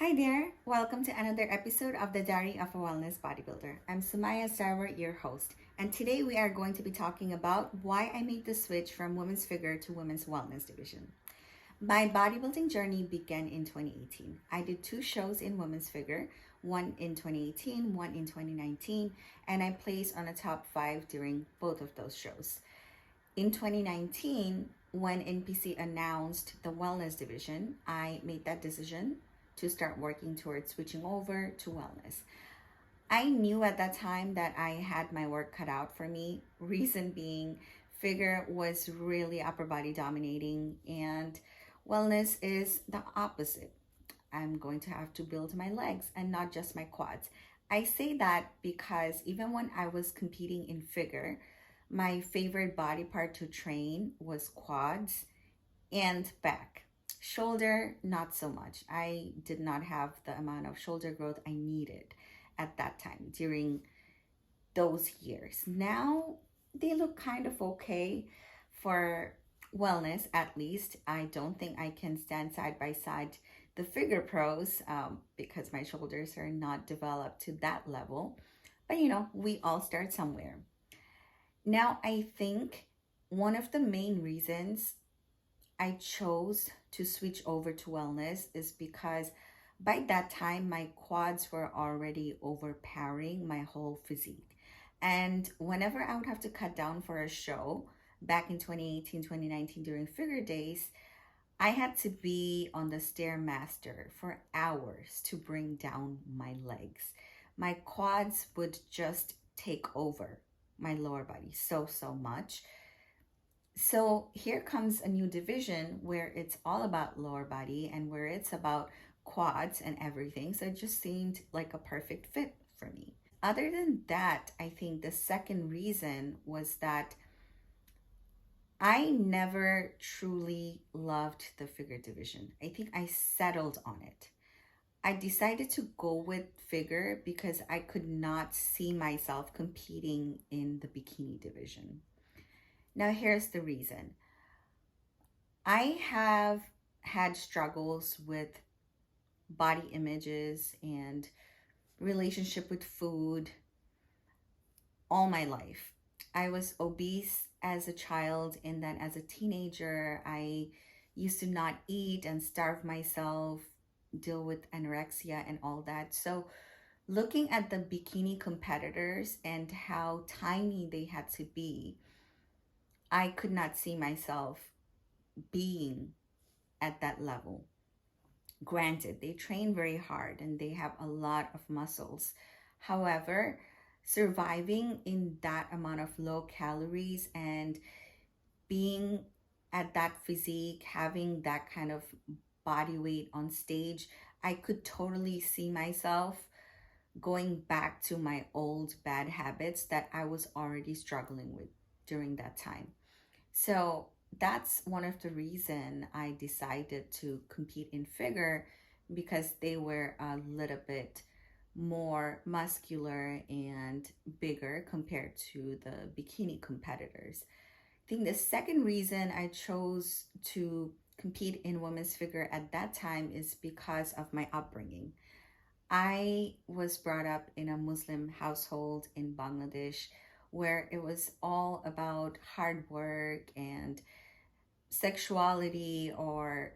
Hi there, welcome to another episode of the Diary of a Wellness Bodybuilder. I'm Sumaya Sarwar, your host, and today we are going to be talking about why I made the switch from women's figure to women's wellness division. My bodybuilding journey began in 2018. I did two shows in women's figure, one in 2018, one in 2019, and I placed on the top 5 during both of those shows. In 2019, when NPC announced the wellness division, I made that decision to start working towards switching over to wellness. I knew at that time that I had my work cut out for me. Reason being, figure was really upper body dominating, and wellness is the opposite. I'm going to have to build my legs and not just my quads. I say that because even when I was competing in figure, my favorite body part to train was quads and back. Shoulder, not so much. I did not have the amount of shoulder growth I needed at that time during those years. Now they look kind of okay for wellness, at least. I don't think I can stand side by side the figure pros because my shoulders are not developed to that level. But we all start somewhere. Now, I think one of the main reasons I chose to switch over to wellness is because by that time, my quads were already overpowering my whole physique. And whenever I would have to cut down for a show back in 2018, 2019 during figure days, I had to be on the Stairmaster for hours to bring down my legs. My quads would just take over my lower body so much. So here comes a new division where it's all about lower body and where it's about quads and everything. So it just seemed like a perfect fit for me. Other than that, I think the second reason was that I never truly loved the figure division. I think I settled on it. I decided to go with figure because I could not see myself competing in the bikini division. Now, here's the reason. I have had struggles with body images and relationship with food all my life. I was obese as a child, and then as a teenager, I used to not eat and starve myself, deal with anorexia and all that. So looking at the bikini competitors and how tiny they had to be, I could not see myself being at that level. Granted, they train very hard and they have a lot of muscles. However, surviving in that amount of low calories and being at that physique, having that kind of body weight on stage, I could totally see myself going back to my old bad habits that I was already struggling with during that time. So that's one of the reason I decided to compete in figure, because they were a little bit more muscular and bigger compared to the bikini competitors. I think the second reason I chose to compete in women's figure at that time is because of my upbringing. I was brought up in a Muslim household in Bangladesh where it was all about hard work, and sexuality or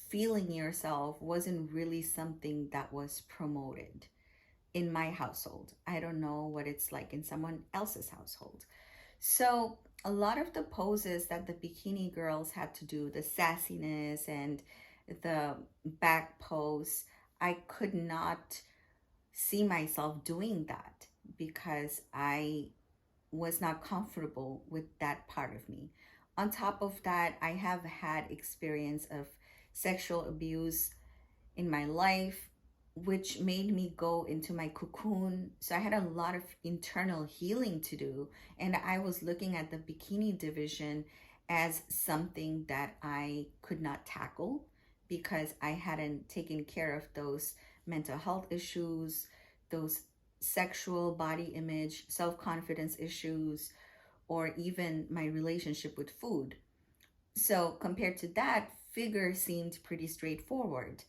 feeling yourself wasn't really something that was promoted in my household. I don't know what it's like in someone else's household. So a lot of the poses that the bikini girls had to do, the sassiness and the back pose, I could not see myself doing that because I was not comfortable with that part of me. On top of that, I have had experience of sexual abuse in my life, which made me go into my cocoon. So I had a lot of internal healing to do. And I was looking at the bikini division as something that I could not tackle because I hadn't taken care of those mental health issues, those sexual body image, self-confidence issues, or even my relationship with food. So compared to that, figure seemed pretty straightforward.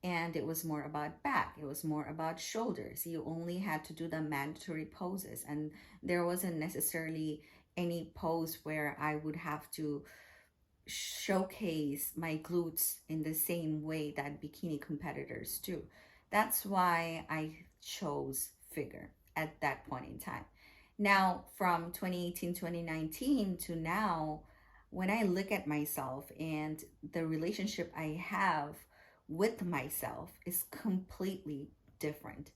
And it was more about back, it was more about shoulders. You only had to do the mandatory poses, and there wasn't necessarily any pose where I would have to showcase my glutes in the same way that bikini competitors do. That's why I chose figure at that point in time. Now, from 2018, 2019 to now, when I look at myself and the relationship I have with myself is completely different.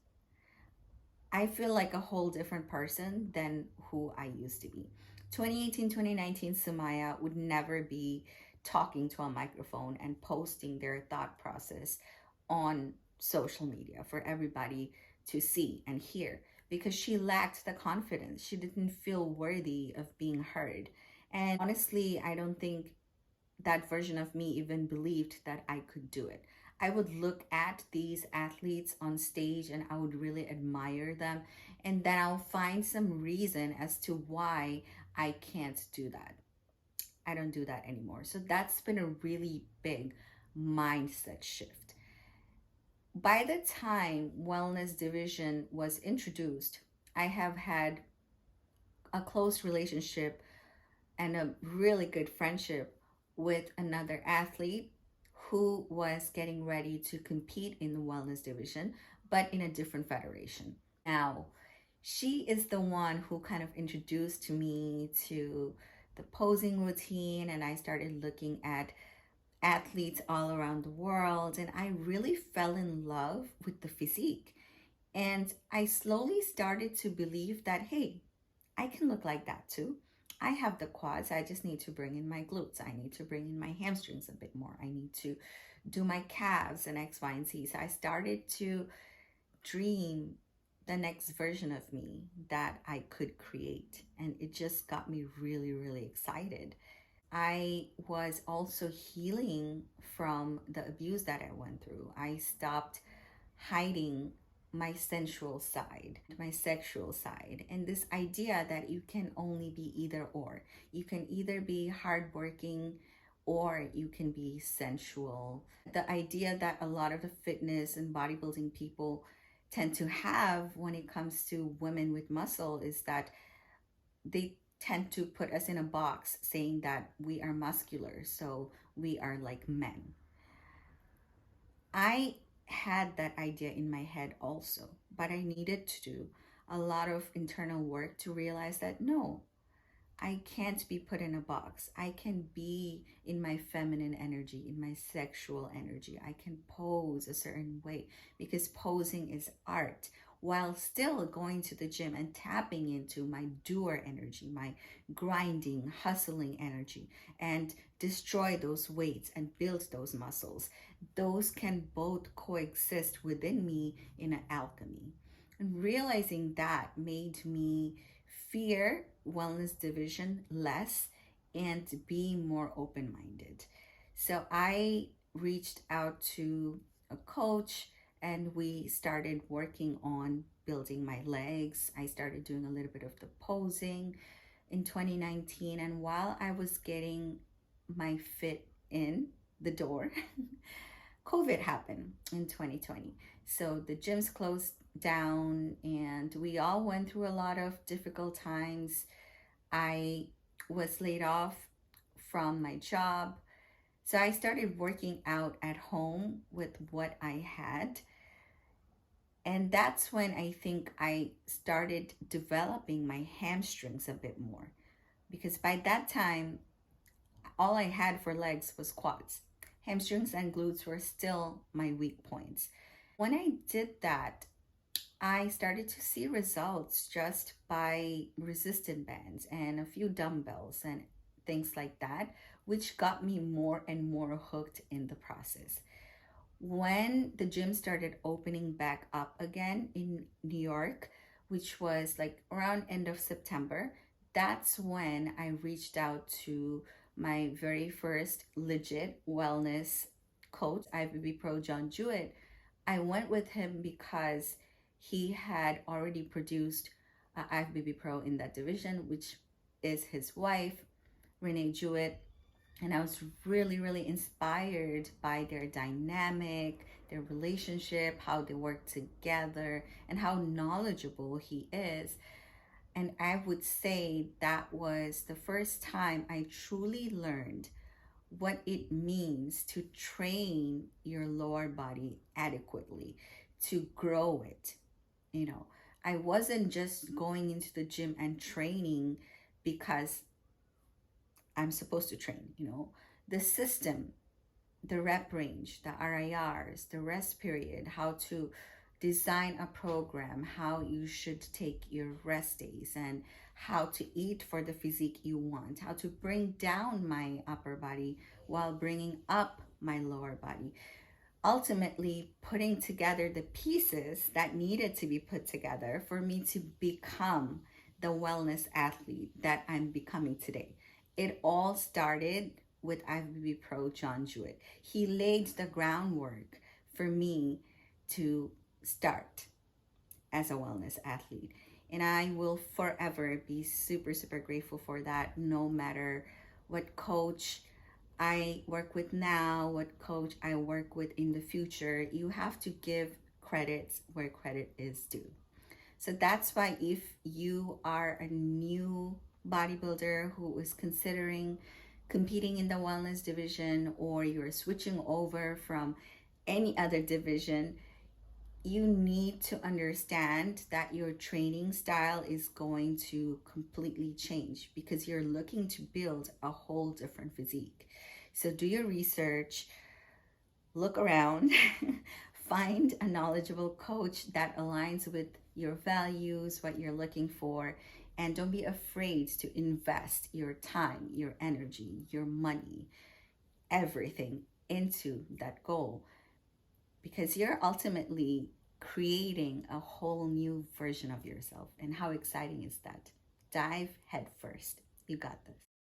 I feel like a whole different person than who I used to be. 2018, 2019 Sumaya would never be talking to a microphone and posting their thought process on social media for everybody to see and hear, because she lacked the confidence. She didn't feel worthy of being heard. And honestly, I don't think that version of me even believed that I could do it. I would look at these athletes on stage and I would really admire them. And then I'll find some reason as to why I can't do that. I don't do that anymore. So that's been a really big mindset shift. By the time wellness division was introduced, I have had a close relationship and a really good friendship with another athlete who was getting ready to compete in the wellness division, but in a different federation. Now, she is the one who kind of introduced to me to the posing routine, and I started looking at athletes all around the world, and I really fell in love with the physique. And I slowly started to believe that, hey, I can look like that too. I have the quads. I just need to bring in my glutes. I need to bring in my hamstrings a bit more. I need to do my calves and X, Y, and Z. So I started to dream the next version of me that I could create. And it just got me really, really excited. I was also healing from the abuse that I went through. I stopped hiding my sensual side, my sexual side, and this idea that you can only be either or. You can either be hardworking or you can be sensual. The idea that a lot of the fitness and bodybuilding people tend to have when it comes to women with muscle is that they tend to put us in a box saying that we are muscular, so we are like men. I had that idea in my head also, but I needed to do a lot of internal work to realize that no, I can't be put in a box. I can be in my feminine energy, in my sexual energy. I can pose a certain way because posing is art, while still going to the gym and tapping into my doer energy, my grinding, hustling energy, and destroy those weights and build those muscles. Those can both coexist within me in an alchemy. And realizing that made me fear wellness division less and be more open minded. So I reached out to a coach and we started working on building my legs. I started doing a little bit of the posing in 2019. And while I was getting my fit in the door, COVID happened in 2020. So the gyms closed down and we all went through a lot of difficult times. I was laid off from my job. So I started working out at home with what I had. And that's when I think I started developing my hamstrings a bit more. Because by that time, all I had for legs was quads. Hamstrings and glutes were still my weak points. When I did that, I started to see results just by resistant bands and a few dumbbells and things like that, which got me more and more hooked in the process. When the gym started opening back up again in New York, which was like around end of September, that's when I reached out to my very first legit wellness coach, IFBB Pro John Jewett. I went with him because he had already produced IFBB Pro in that division, which is his wife, Renee Jewett. And I was really, really inspired by their dynamic, their relationship, how they work together, and how knowledgeable he is. And I would say that was the first time I truly learned what it means to train your lower body adequately, to grow it. You know, I wasn't just going into the gym and training because I'm supposed to train, the system, the rep range, the RIRs, the rest period, how to design a program, how you should take your rest days, and how to eat for the physique you want, how to bring down my upper body while bringing up my lower body. Ultimately, putting together the pieces that needed to be put together for me to become the wellness athlete that I'm becoming today. It all started with IFBB Pro John Jewett. He laid the groundwork for me to start as a wellness athlete. And I will forever be super, super grateful for that, no matter what coach I work with now, what coach I work with in the future. You have to give credits where credit is due. So that's why if you are a new bodybuilder who is considering competing in the wellness division, or you're switching over from any other division, you need to understand that your training style is going to completely change because you're looking to build a whole different physique. So do your research, look around, find a knowledgeable coach that aligns with your values, what you're looking for, and don't be afraid to invest your time, your energy, your money, everything into that goal, because you're ultimately creating a whole new version of yourself. And how exciting is that? Dive head first. You got this.